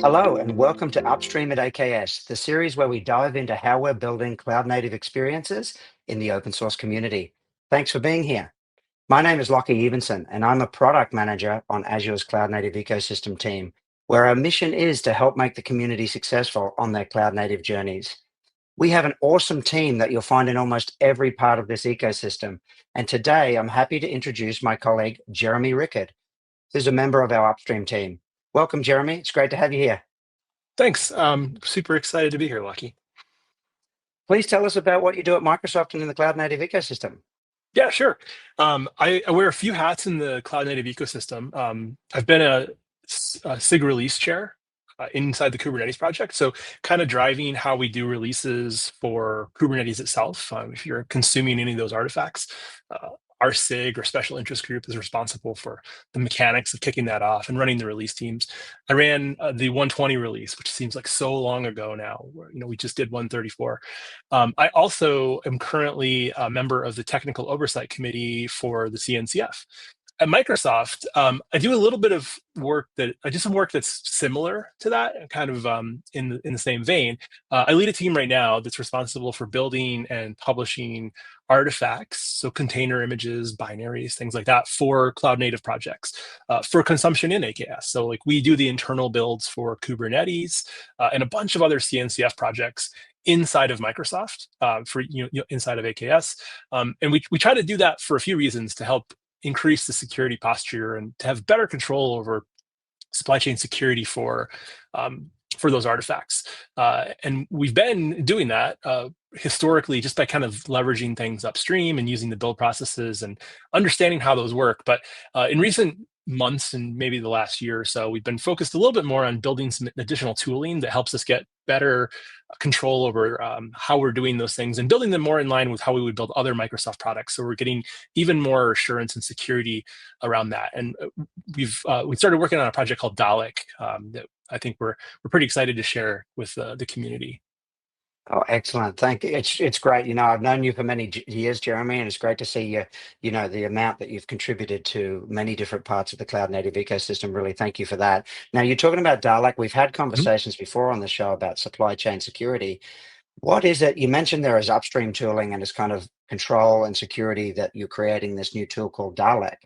Hello, and welcome to Upstream at AKS, the series where we dive into how we're building cloud-native experiences in the open source community. Thanks for being here. My name is Lachie Evenson, and I'm a product manager on Azure's cloud-native ecosystem team, where our mission is to help make the community successful on their cloud-native journeys. We have an awesome team that you'll find in almost every part of this ecosystem. And today, I'm happy to introduce my colleague, Jeremy Rickard, who's a member of our Upstream team. Welcome, Jeremy. It's great to have you here. Thanks. Super excited to be here, Lucky. Please tell us about what you do at Microsoft and in the cloud native ecosystem. Yeah, sure. I wear a few hats in the cloud native ecosystem. I've been a SIG release chair inside the Kubernetes project. So kind of driving how we do releases for Kubernetes itself. If you're consuming any of those artifacts, our SIG or special interest group is responsible for the mechanics of kicking that off and running the release teams. I ran the 120 release, which seems like so long ago now. We just did 134. I also am currently a member of the technical oversight committee for the CNCF. At Microsoft, I do a little bit of work that's similar to that, kind of in the same vein. I lead a team right now that's responsible for building and publishing artifacts, so container images, binaries, things like that, for cloud native projects for consumption in AKS. So like we do the internal builds for Kubernetes and a bunch of other CNCF projects inside of Microsoft for inside of AKS, and we try to do that for a few reasons to help increase the security posture and to have better control over supply chain security for those artifacts. And we've been doing that historically just by kind of leveraging things upstream and using the build processes and understanding how those work. But in recent months and maybe the last year or so, we've been focused a little bit more on building some additional tooling that helps us get better control over how we're doing those things and building them more in line with how we would build other Microsoft products. So we're getting even more assurance and security around that. And we started working on a project called Dalec that I think we're pretty excited to share with the community. Oh, excellent. Thank you. It's great. I've known you for many years, Jeremy, and it's great to see you, the amount that you've contributed to many different parts of the cloud native ecosystem. Really, thank you for that. Now, you're talking about Dalec. We've had conversations before on the show about supply chain security. What is it? You mentioned there is upstream tooling and it's kind of control and security that you're creating this new tool called Dalec.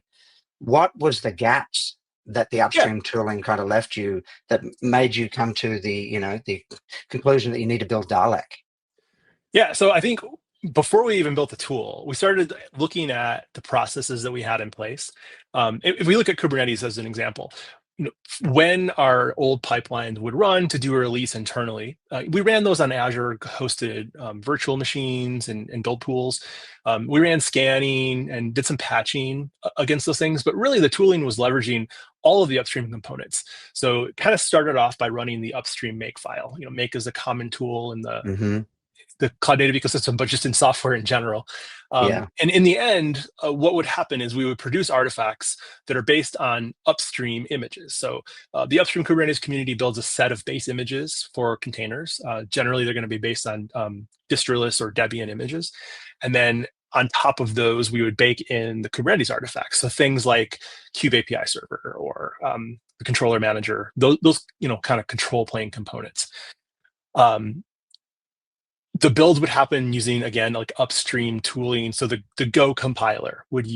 What was the gaps that the Yeah, upstream tooling kind of left you that made you come to the conclusion that you need to build Dalec? yeah. So I think before we even built the tool, we started looking at the processes that we had in place. If we look at Kubernetes as an example, when our old pipelines would run to do a release internally, we ran those on Azure hosted virtual machines and build pools. We ran scanning and did some patching against those things, but really the tooling was leveraging all of the upstream components. So it kind of started off by running the upstream make file. Make is a common tool in the cloud native ecosystem, but just in software in general. Yeah. And in the end, what would happen is we would produce artifacts that are based on upstream images. So the upstream Kubernetes community builds a set of base images for containers. Generally, they're going to be based on distroless or Debian images. And then on top of those, we would bake in the Kubernetes artifacts. So things like Kube API server or the controller manager, those kind of control plane components. The build would happen using, again, like upstream tooling. So the Go compiler would be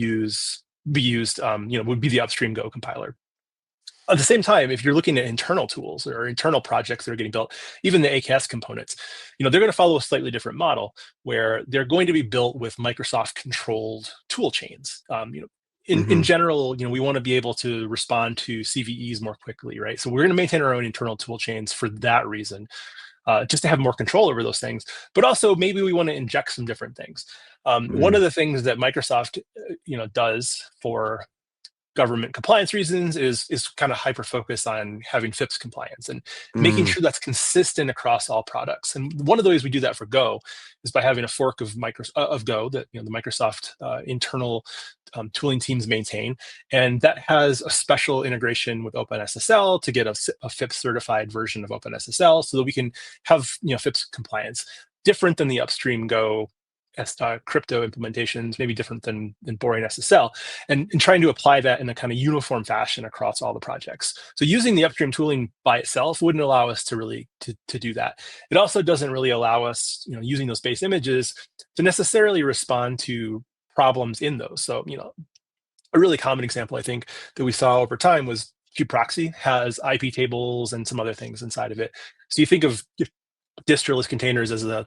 used, would be the upstream Go compiler. At the same time, if you're looking at internal tools or internal projects that are getting built, even the AKS components, they're going to follow a slightly different model where they're going to be built with Microsoft controlled tool chains. In general, we want to be able to respond to CVEs more quickly, right? So we're going to maintain our own internal tool chains for that reason. Just to have more control over those things, but also maybe we want to inject some different things. One of the things that Microsoft, does for government compliance reasons is kind of hyper focused on having FIPS compliance and making sure that's consistent across all products. And one of the ways we do that for Go is by having a fork of Go that the Microsoft internal tooling teams maintain, and that has a special integration with OpenSSL to get a FIPS certified version of OpenSSL, so that we can have FIPS compliance different than the upstream Go crypto implementations, maybe different than boring SSL, and trying to apply that in a kind of uniform fashion across all the projects. So using the Upstream tooling by itself wouldn't allow us to really to do that. It also doesn't really allow us, using those base images, to necessarily respond to problems in those. So, a really common example, I think, that we saw over time was kubeproxy has IP tables and some other things inside of it. So you think of distroless containers as the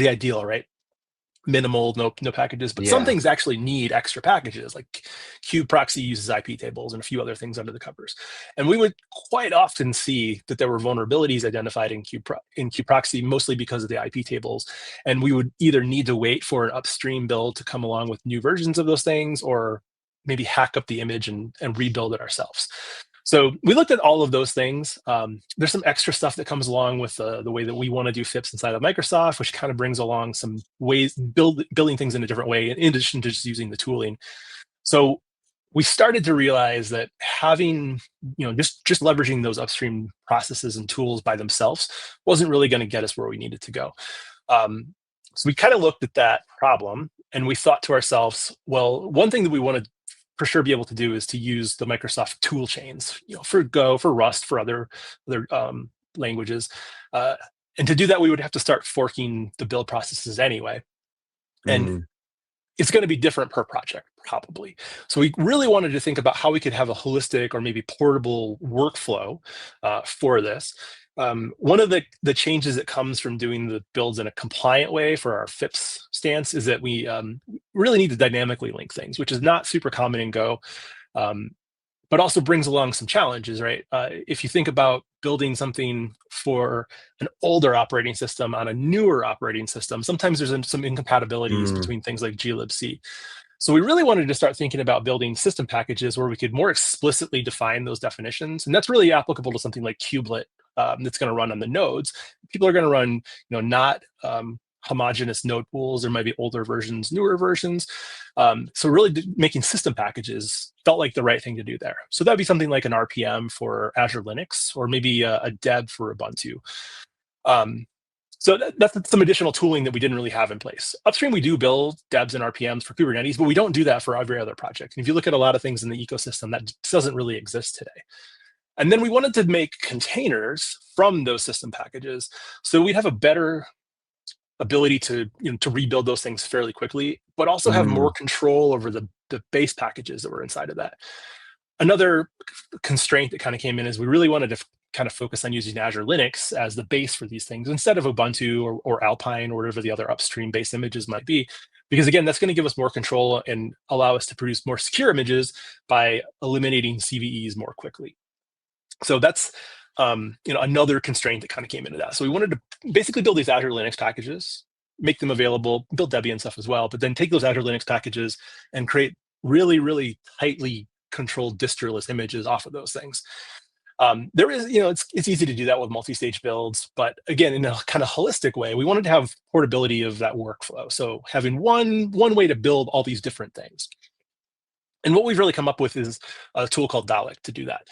ideal, right? Minimal, no packages, but some things actually need extra packages. Like kubeproxy uses IP tables and a few other things under the covers. And we would quite often see that there were vulnerabilities identified in kubeproxy, mostly because of the IP tables. And we would either need to wait for an upstream build to come along with new versions of those things, or maybe hack up the image and rebuild it ourselves. So we looked at all of those things. There's some extra stuff that comes along with the way that we want to do FIPS inside of Microsoft, which kind of brings along some ways, building things in a different way, in addition to just using the tooling. So we started to realize that having, just leveraging those upstream processes and tools by themselves wasn't really going to get us where we needed to go. So we kind of looked at that problem, and we thought to ourselves, well, one thing that we want to for sure be able to do is to use the Microsoft tool chains, for Go, for Rust, for other languages. And to do that, we would have to start forking the build processes anyway. And it's going to be different per project, probably. So we really wanted to think about how we could have a holistic or maybe portable workflow for this. One of the changes that comes from doing the builds in a compliant way for our FIPS stance is that we really need to dynamically link things, which is not super common in Go, but also brings along some challenges, right? If you think about building something for an older operating system on a newer operating system, sometimes there's some incompatibilities between things like glibc. So we really wanted to start thinking about building system packages where we could more explicitly define those definitions. And that's really applicable to something like kubelet that's going to run on the nodes. People are going to run, not homogeneous node pools. There might be older versions, newer versions. So really making system packages felt like the right thing to do there. So that'd be something like an RPM for Azure Linux, or maybe a deb for Ubuntu. So that's some additional tooling that we didn't really have in place. Upstream, we do build debs and RPMs for Kubernetes, but we don't do that for every other project. And if you look at a lot of things in the ecosystem, that doesn't really exist today. And then we wanted to make containers from those system packages, so we'd have a better ability to rebuild those things fairly quickly, but also have more control over the base packages that were inside of that. Another constraint that kind of came in is we really wanted to kind of focus on using Azure Linux as the base for these things instead of Ubuntu or Alpine or whatever the other upstream base images might be. Because again, that's going to give us more control and allow us to produce more secure images by eliminating CVEs more quickly. So that's another constraint that kind of came into that. So we wanted to basically build these Azure Linux packages, make them available, build Debian stuff as well, but then take those Azure Linux packages and create really, really tightly controlled distroless images off of those things. There is, it's easy to do that with multi-stage builds, but again, in a kind of holistic way, we wanted to have portability of that workflow. So having one way to build all these different things. And what we've really come up with is a tool called Dalec to do that.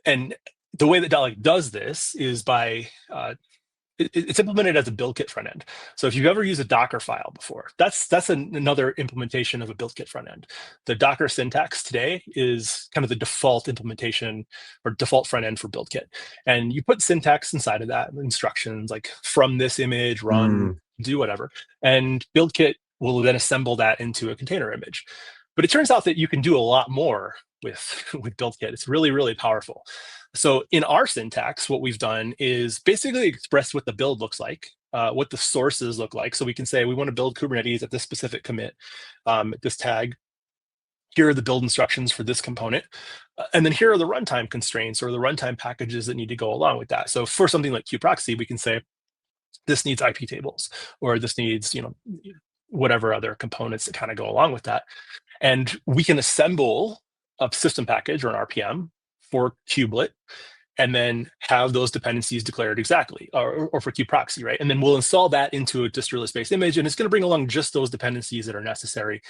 And the way that Dalec does this is by it's implemented as a build kit front end. So if you've ever used a Docker file before, that's another implementation of a build kit front end. The Docker syntax today is kind of the default implementation or default front end for build kit. And you put syntax inside of that, instructions like from this image, run, do whatever. And build kit will then assemble that into a container image. But it turns out that you can do a lot more with build kit. It's really, really powerful. So in our syntax, what we've done is basically express what the build looks like, what the sources look like. So we can say we want to build Kubernetes at this specific commit, at this tag. Here are the build instructions for this component. And then here are the runtime constraints or the runtime packages that need to go along with that. So for something like kubeproxy, we can say this needs IP tables, or this needs, whatever other components that kind of go along with that. And we can assemble a system package or an RPM for kubelet, and then have those dependencies declared exactly, or for kubeproxy, right? And then we'll install that into a distroless-based image, and it's going to bring along just those dependencies that are necessary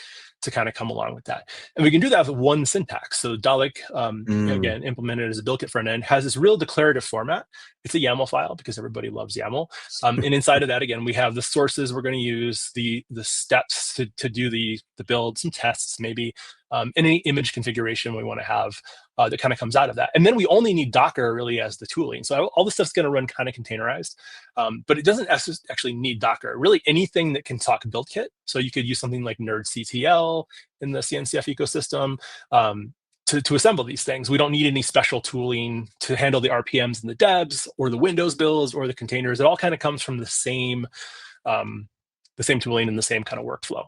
to kind of come along with that. And we can do that with one syntax. So Dalec, again, implemented as a build kit front end, has this real declarative format. It's a YAML file because everybody loves YAML. And inside of that, again, we have the sources we're going to use, the steps to do the build, some tests maybe, any image configuration we want to have that kind of comes out of that. And then we only need Docker really as the tooling. So all this stuff's going to run kind of containerized, but it doesn't actually need Docker. Really anything that can talk build kit. So you could use something like nerdctl in the CNCF ecosystem to assemble these things. We don't need any special tooling to handle the RPMs and the debs or the Windows builds or the containers. It all kind of comes from the same tooling and the same kind of workflow.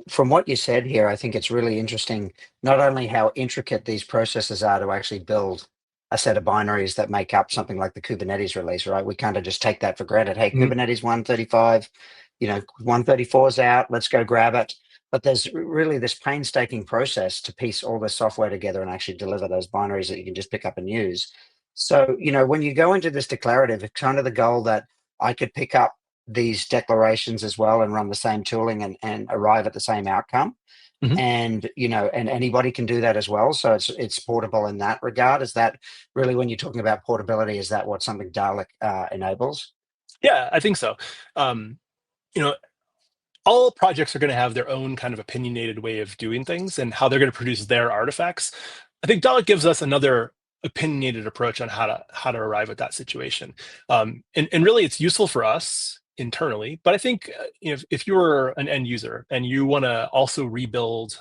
From what you said here, I think it's really interesting, not only how intricate these processes are to actually build a set of binaries that make up something like the Kubernetes release, right? We kind of just take that for granted. Hey, Kubernetes 135, 134 is out, let's go grab it. But there's really this painstaking process to piece all this software together and actually deliver those binaries that you can just pick up and use. So, when you go into this declarative, it's kind of the goal that I could pick up these declarations as well and run the same tooling and arrive at the same outcome. And and anybody can do that as well, so it's portable in that regard. Is that really, when you're talking about portability, is that what something Dalec enables? Yeah, I think so. All projects are going to have their own kind of opinionated way of doing things and how they're going to produce their artifacts. I think Dalec gives us another opinionated approach on how to arrive at that situation, and really it's useful for us internally. But I think if you're an end user and you want to also rebuild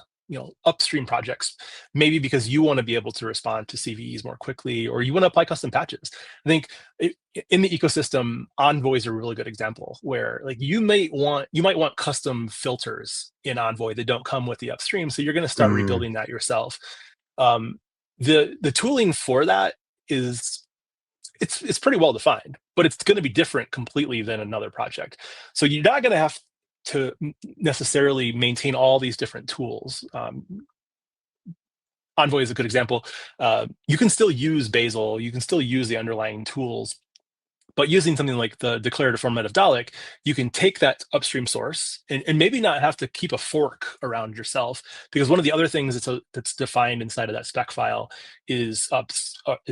upstream projects, maybe because you want to be able to respond to CVEs more quickly, or you want to apply custom patches, I think in the ecosystem, Envoy is a really good example where you might want custom filters in Envoy that don't come with the upstream, so you're going to start rebuilding that yourself. The tooling for that is it's pretty well defined, but it's going to be different completely than another project. So you're not going to have to necessarily maintain all these different tools. Envoy is a good example. You can still use Bazel, you can still use the underlying tools, but using something like the declarative format of Dalec, you can take that upstream source and maybe not have to keep a fork around yourself, because one of the other things that's defined inside of that spec file is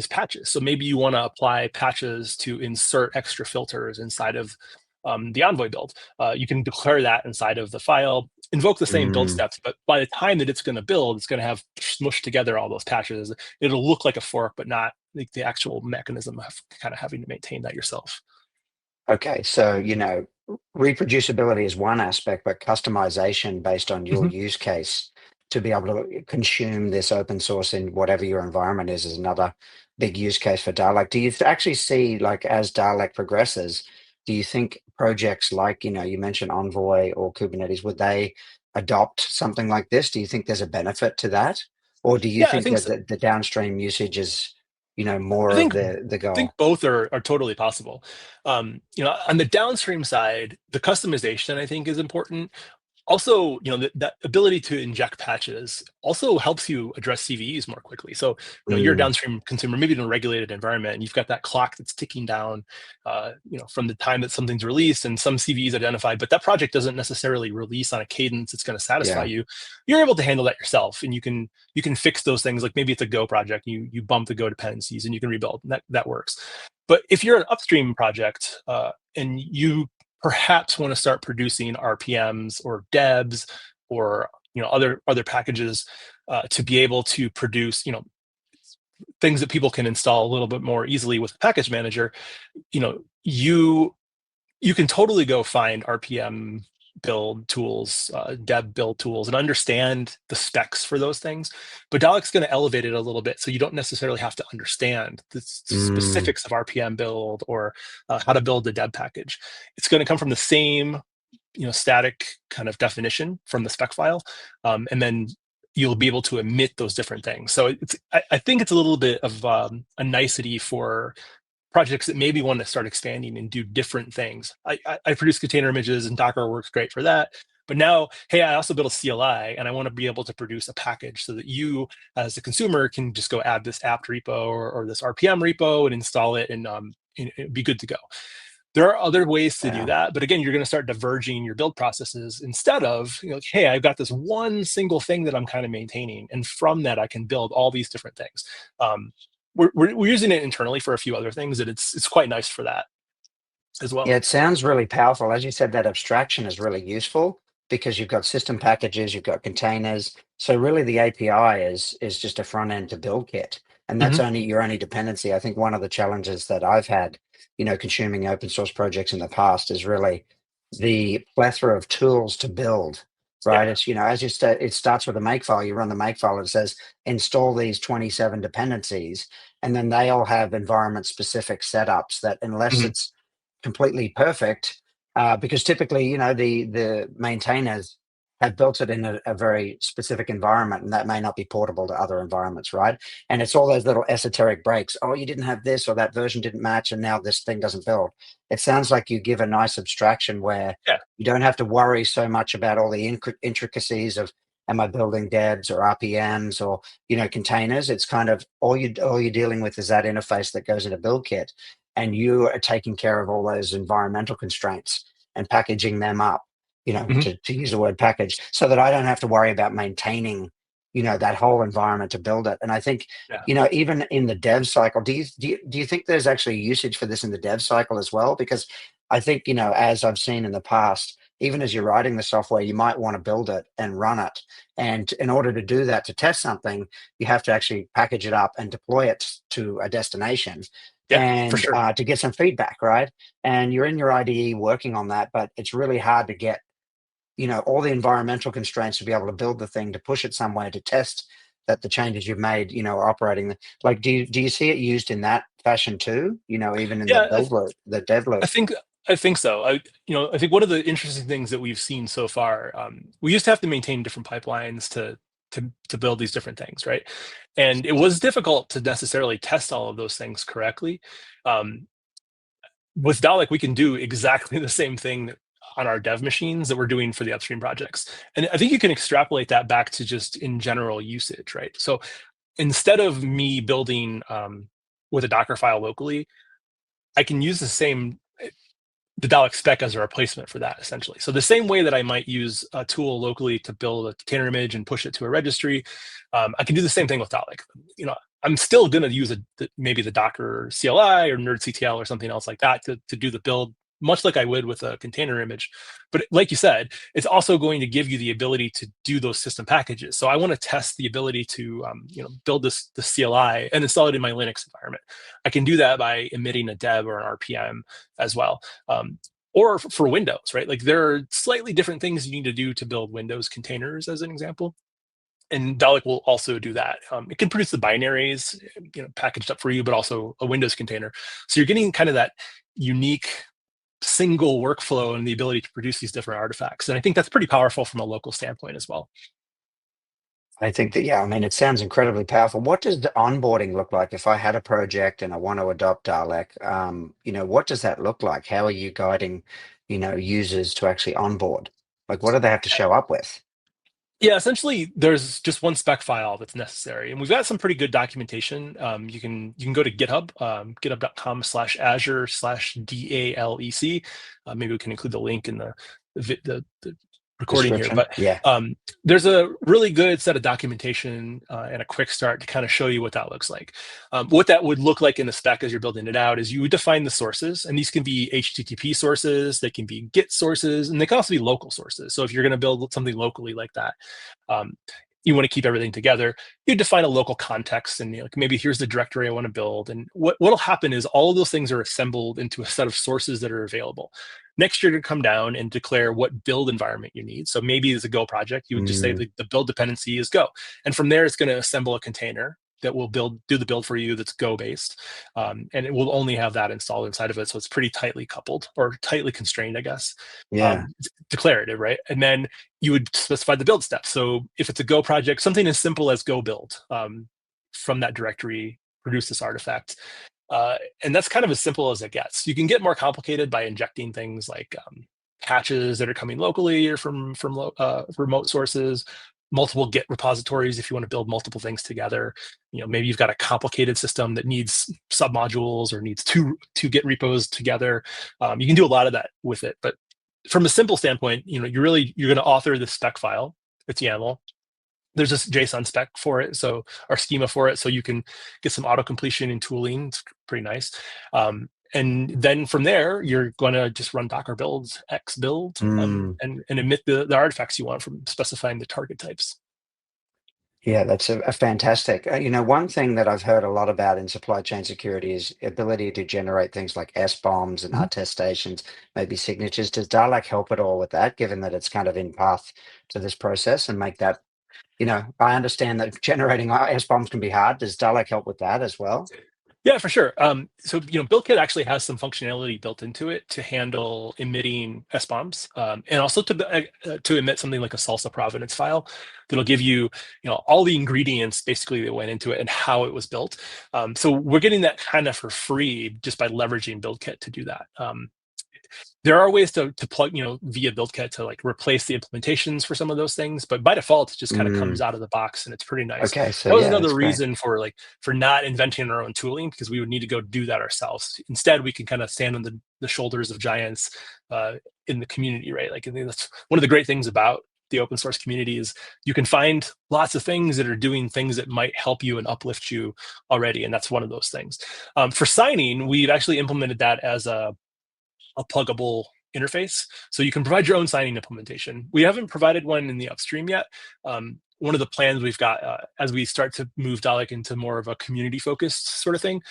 patches. So maybe you want to apply patches to insert extra filters inside of the Envoy build. You can declare that inside of the file, invoke the same build steps, but by the time that it's going to build, it's going to have smushed together all those patches. It'll look like a fork, but not like the actual mechanism of kind of having to maintain that yourself. Okay, so reproducibility is one aspect, but customization based on your use case to be able to consume this open source in whatever your environment is another big use case for Dalec. Do you actually see, as Dalec progresses, do you think projects like, you mentioned Envoy or Kubernetes, would they adopt something like this? Do you think there's a benefit to that? Or do you think that so. the downstream usage is, more of the goal? I think both are totally possible. On the downstream side, the customization I think is important. Also, that ability to inject patches also helps you address CVEs more quickly. So, you're a downstream consumer, maybe in a regulated environment, and you've got that clock that's ticking down, from the time that something's released and some CVEs identified, but that project doesn't necessarily release on a cadence that's going to satisfy you. You're able to handle that yourself, and you can fix those things. Like maybe it's a Go project, you bump the Go dependencies, and you can rebuild. That works. But if you're an upstream project and you perhaps want to start producing RPMs or debs or other packages to be able to produce things that people can install a little bit more easily with the package manager, you can totally go find RPM build tools, deb build tools, and understand the specs for those things. But Dalec's going to elevate it a little bit, so you don't necessarily have to understand the specifics of RPM build or how to build the deb package. It's going to come from the same, static kind of definition from the spec file, and then you'll be able to emit those different things. So I think it's a little bit of a nicety for projects that maybe want to start expanding and do different things. I produce container images, and Docker works great for that. But now, hey, I also build a CLI, and I want to be able to produce a package so that you, as a consumer, can just go add this apt repo or this RPM repo and install it, and be good to go. there are other ways to do Wow. that, but again, you're going to start diverging your build processes instead of, like, hey, I've got this one single thing that I'm kind of maintaining, and from that I can build all these different things. We're using it internally for a few other things, and it's quite nice for that as well. Yeah, it sounds really powerful. As you said, that abstraction is really useful because you've got system packages, you've got containers. So really the API is just a front end to build kit. And that's Hmm. only your only dependency. I think one of the challenges that I've had, consuming open source projects in the past is really the plethora of tools to build, right? Yeah. It's, as you start, it starts with a makefile, you run the makefile, it says install these 27 dependencies, and then they all have environment specific setups that unless Hmm. it's completely perfect, because typically, the maintainers have built it in a very specific environment, and that may not be portable to other environments, right? And it's all those little esoteric breaks. Oh, you didn't have this, or that version didn't match, and now this thing doesn't build. It sounds like you give a nice abstraction where Yeah. you don't have to worry so much about all the intricacies of am I building debs or RPMs or containers. It's kind of all you're dealing with is that interface that goes in a build kit, and you are taking care of all those environmental constraints and packaging them up, Hmm. to use the word package, so that I don't have to worry about maintaining, that whole environment to build it. And I think, Yeah. even in the dev cycle, do you think there's actually usage for this in the dev cycle as well? Because I think, as I've seen in the past, even as you're writing the software, you might want to build it and run it. And in order to do that, to test something, you have to actually package it up and deploy it to a destination, Yeah, for and sure. to get some feedback, right? And you're in your IDE working on that, but it's really hard to get, all the environmental constraints to be able to build the thing, to push it somewhere, to test that the changes you've made, are operating. Like, do you see it used in that fashion too? Even in the Yeah, build loop, the dev I loop. think I think so. I think one of the interesting things that we've seen so far, we used to have to maintain different pipelines to build these different things, right? And it was difficult to necessarily test all of those things correctly. Um, with Dalec, we can do exactly the same thing on our dev machines that we're doing for the upstream projects. And I think you can extrapolate that back to just in general usage, right? So instead of me building with a Docker file locally, I can use the Dalec spec as a replacement for that, essentially. So the same way that I might use a tool locally to build a container image and push it to a registry, I can do the same thing with Dalec. I'm still going to use maybe the Docker CLI or nerdctl or something else like that to do the build, much like I would with a container image. But like you said, it's also going to give you the ability to do those system packages. So I want to test the ability to build the CLI and install it in my Linux environment. I can do that by emitting a deb or an RPM as well. Or for Windows, right? Like there are slightly different things you need to do to build Windows containers, as an example. And Dalec will also do that. It can produce the binaries, packaged up for you, but also a Windows container. So you're getting kind of that unique single workflow and the ability to produce these different artifacts. And I think that's pretty powerful from a local standpoint as well. I think that, yeah, I mean, it sounds incredibly powerful. What does the onboarding look like if I had a project and I want to adopt Dalek? What does that look like? How are you guiding, users to actually onboard? Like, what do they have to show up with? Yeah, essentially, there's just one spec file that's necessary, and we've got some pretty good documentation. You can go to GitHub, github.com/Azure/DALEC. Maybe we can include the link in the recording here, Description? but Yeah. there's a really good set of documentation and a quick start to kind of show you what that looks like. What that would look like in the spec as you're building it out is you would define the sources, and these can be HTTP sources, they can be Git sources, and they can also be local sources. So if you're going to build something locally like that, um, you want to keep everything together. You define a local context, and like maybe here's the directory I want to build. And what'll happen is all of those things are assembled into a set of sources that are available. Next, you're going to come down and declare what build environment you need. So maybe as a Go project, you would just say Mm, the build dependency is Go, and from there, it's going to assemble a container that will do the build for you that's Go based, and it will only have that installed inside of it. So it's pretty tightly coupled or tightly constrained, I guess. yeah. It's declarative, right? And then you would specify the build steps. So if it's a Go project, something as simple as Go build, from that directory, produce this artifact. And that's kind of as simple as it gets. You can get more complicated by injecting things like patches that are coming locally or from remote sources, multiple Git repositories if you want to build multiple things together. Maybe you've got a complicated system that needs submodules or needs two Git repos together. You can do a lot of that with it. But from a simple standpoint, you're going to author the spec file. It's YAML. There's this JSON spec for it, so our schema for it, so you can get some auto completion and tooling. It's pretty nice. And then from there, you're going to just run Docker builds, X build, and emit the artifacts you want from specifying the target types. Yeah, that's a fantastic. One thing that I've heard a lot about in supply chain security is ability to generate things like SBOMs and attestations, maybe signatures. Does Dalec help at all with that, given that it's kind of in path to this process and make that, I understand that generating SBOMs can be hard. Does Dalec help with that as well? Yeah, for sure. So BuildKit actually has some functionality built into it to handle emitting SBOMs, and also to emit something like a salsa provenance file that'll give you, all the ingredients basically that went into it and how it was built. So we're getting that kind of for free just by leveraging BuildKit to do that. There are ways to plug, via BuildKit to like replace the implementations for some of those things, but by default, it just kind of comes out of the box and it's pretty nice. Okay, so that was yeah, another reason for not inventing our own tooling, because we would need to go do that ourselves. Instead, we can kind of stand on the shoulders of giants in the community, right? Like, I think that's one of the great things about the open source community is you can find lots of things that are doing things that might help you and uplift you already, and that's one of those things. For signing, we've actually implemented that as a pluggable interface. So you can provide your own signing implementation. We haven't provided one in the Upstream yet. One of the plans we've got as we start to move Dalec into more of a community-focused sort of thing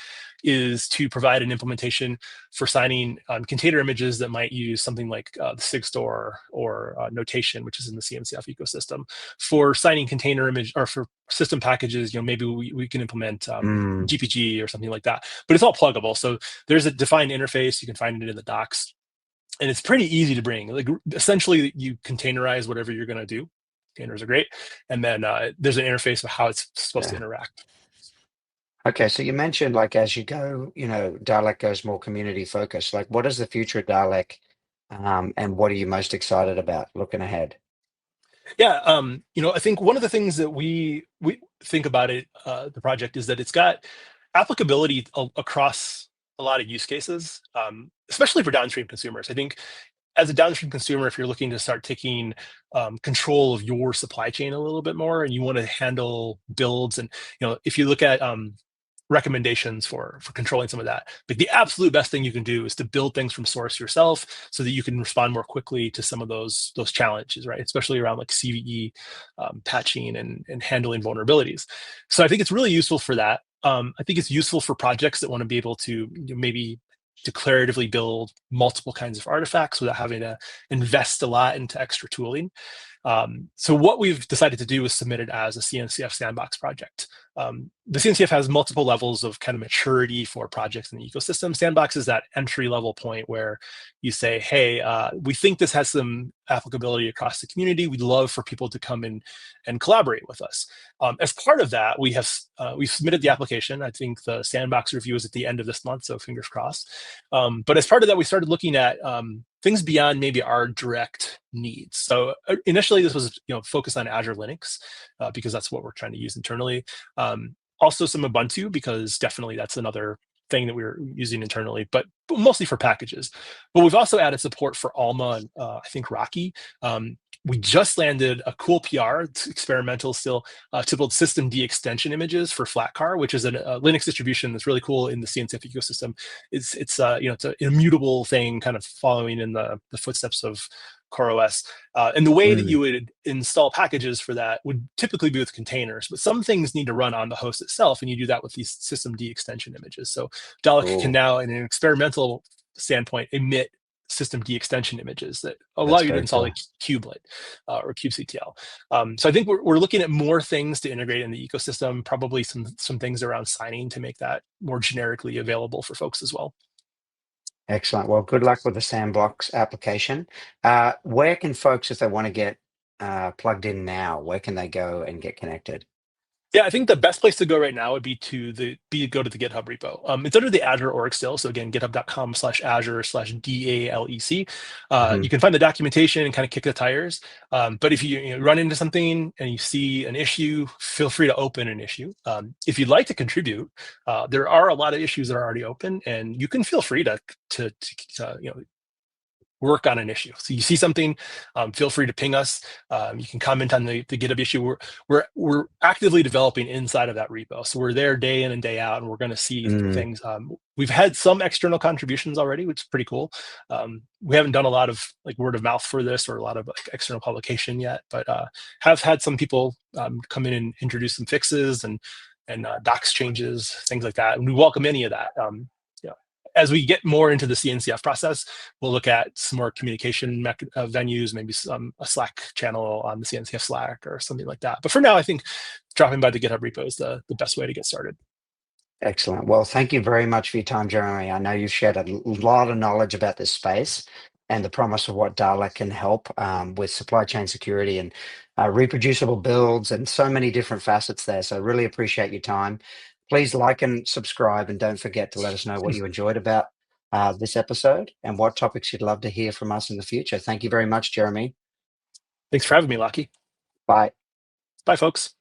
is to provide an implementation for signing container images that might use something like the SigStore or Notation, which is in the CNCF ecosystem. For signing container image or for system packages, maybe we can implement GPG or something like that. But it's all pluggable. So there's a defined interface. You can find it in the docs. And it's pretty easy to bring. Like, essentially, you containerize whatever you're going to do. Containers are great. And then there's an interface of how it's supposed to interact. Okay, so you mentioned like as you go, Dalec goes more community focused. Like, what is the future of Dalec, and what are you most excited about looking ahead? Yeah, I think one of the things that we think about the project, is that it's got applicability across a lot of use cases, especially for downstream consumers. I think as a downstream consumer, if you're looking to start taking control of your supply chain a little bit more, and you want to handle builds, and if you look at recommendations for controlling some of that, but the absolute best thing you can do is to build things from source yourself, so that you can respond more quickly to some of those challenges, right? Especially around like CVE patching and handling vulnerabilities. So I think it's really useful for that. I think it's useful for projects that want to be able to maybe declaratively build multiple kinds of artifacts without having to invest a lot into extra tooling. So what we've decided to do is submit it as a CNCF sandbox project. The CNCF has multiple levels of kind of maturity for projects in the ecosystem. Sandbox is that entry level point where you say, hey, we think this has some applicability across the community. We'd love for people to come in and collaborate with us. As part of that, we've submitted the application. I think the sandbox review is at the end of this month, so fingers crossed. But as part of that, we started looking at things beyond maybe our direct needs. So initially, this was focused on Azure Linux because that's what we're trying to use internally. Also some Ubuntu, because definitely that's another thing that we were using internally, but mostly for packages. But we've also added support for Alma and I think Rocky. We just landed a cool PR, it's experimental still, to build systemd extension images for Flatcar, which is a Linux distribution that's really cool in the CNCF ecosystem. It's an immutable thing, kind of following in the footsteps of CoreOS. And the way that you would install packages for that would typically be with containers, but some things need to run on the host itself, and you do that with these systemd extension images. So Dalec can now, in an experimental standpoint, emit systemd extension images that allow you to install like kubelet or kubectl. So I think we're looking at more things to integrate in the ecosystem, probably some things around signing to make that more generically available for folks as well. Excellent. Well, good luck with the sandbox application. Where can folks, if they want to get plugged in now, where can they go and get connected? Yeah, I think the best place to go right now would be go to the GitHub repo. It's under the Azure org still. So again, github.com/azure/DALEC. You can find the documentation and kind of kick the tires. But if you run into something and you see an issue, feel free to open an issue. If you'd like to contribute, there are a lot of issues that are already open, and you can feel free to work on an issue. So you see something, feel free to ping us. You can comment on the GitHub issue. We're actively developing inside of that repo. So we're there day in and day out, and we're going to see things. We've had some external contributions already, which is pretty cool. We haven't done a lot of like word of mouth for this or a lot of like external publication yet, but have had some people come in and introduce some fixes and docs changes, things like that. And we welcome any of that. As we get more into the CNCF process, we'll look at some more communication venues, maybe a Slack channel on the CNCF Slack or something like that. But for now, I think dropping by the GitHub repo is the best way to get started. Excellent. Well, thank you very much for your time, Jeremy. I know you've shared a lot of knowledge about this space and the promise of what Dalec can help with supply chain security and reproducible builds and so many different facets there. So I really appreciate your time. Please like and subscribe, and don't forget to let us know what you enjoyed about this episode and what topics you'd love to hear from us in the future. Thank you very much, Jeremy. Thanks for having me, Lachie. Bye. Bye, folks.